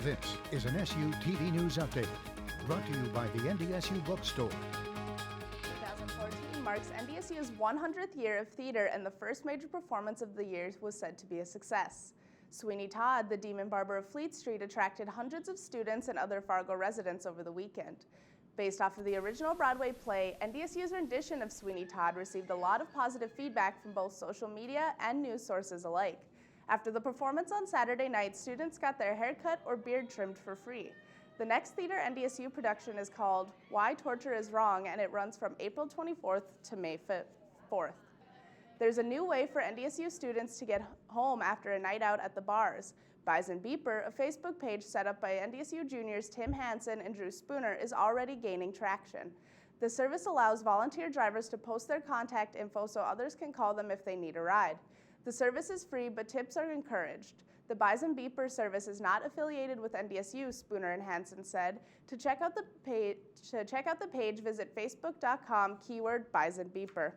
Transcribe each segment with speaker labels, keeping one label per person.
Speaker 1: This is an SU TV News Update, brought to you by the NDSU Bookstore.
Speaker 2: 2014 marks NDSU's 100th year of theater, and the first major performance of the year was said to be a success. Sweeney Todd, the Demon Barber of Fleet Street, attracted hundreds of students and other Fargo residents over the weekend. Based off of the original Broadway play, NDSU's rendition of Sweeney Todd received a lot of positive feedback from both social media and news sources alike. After the performance on Saturday night, students got their hair cut or beard trimmed for free. The next Theater NDSU production is called Why Torture is Wrong, and it runs from April 24th to May 4th. There's a new way for NDSU students to get home after a night out at the bars. Bison Beeper, a Facebook page set up by NDSU juniors Tim Hansen and Drew Spooner, is already gaining traction. The service allows volunteer drivers to post their contact info so others can call them if they need a ride. The service is free, but tips are encouraged. The Bison Beeper service is not affiliated with NDSU, Spooner and Hansen said. To check out the page, visit facebook.com /Bison Beeper.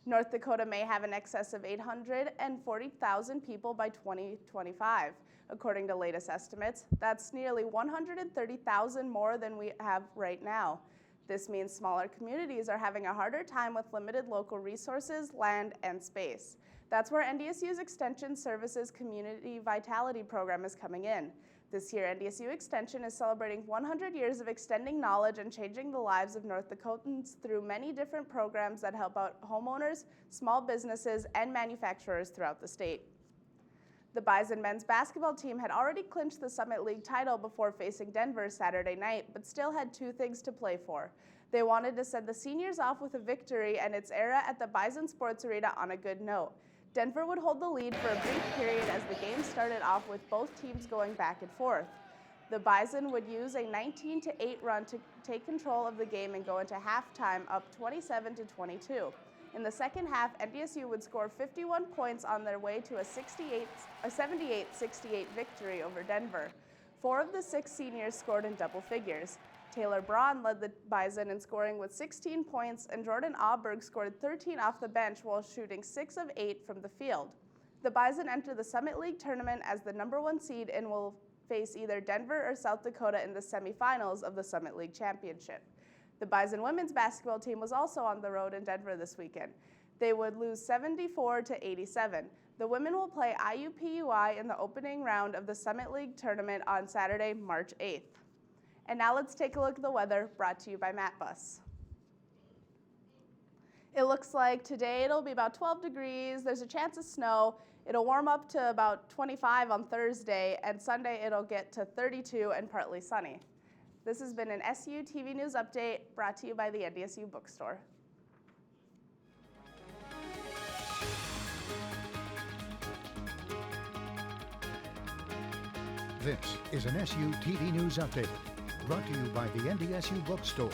Speaker 2: North Dakota may have an excess of 840,000 people by 2025, according to latest estimates. That's nearly 130,000 more than we have right now. This means smaller communities are having a harder time with limited local resources, land, and space. That's where NDSU's Extension Services Community Vitality Program is coming in. This year, NDSU Extension is celebrating 100 years of extending knowledge and changing the lives of North Dakotans through many different programs that help out homeowners, small businesses, and manufacturers throughout the state. The Bison men's basketball team had already clinched the Summit League title before facing Denver Saturday night, but still had two things to play for. They wanted to send the seniors off with a victory and its era at the Bison Sports Arena on a good note. Denver would hold the lead for a brief period as the game started off with both teams going back and forth. The Bison would use a 19-8 run to take control of the game and go into halftime up 27-22. In the second half, NDSU would score 51 points on their way to a 78-68 victory over Denver. 4 of the 6 seniors scored in double figures. Taylor Braun led the Bison in scoring with 16 points, and Jordan Auberg scored 13 off the bench while shooting 6 of 8 from the field. The Bison enter the Summit League tournament as the #1 seed and will face either Denver or South Dakota in the semifinals of the Summit League Championship. The Bison women's basketball team was also on the road in Denver this weekend. They would lose 74-87. The women will play IUPUI in the opening round of the Summit League tournament on Saturday, March 8th. And now let's take a look at the weather, brought to you by MatBus. It looks like today it'll be about 12 degrees. There's a chance of snow. It'll warm up to about 25 on Thursday, and Sunday it'll get to 32 and partly sunny. This has been an SU TV News Update brought to you by the NDSU Bookstore.
Speaker 1: This is an SU TV News Update, brought to you by the NDSU Bookstore.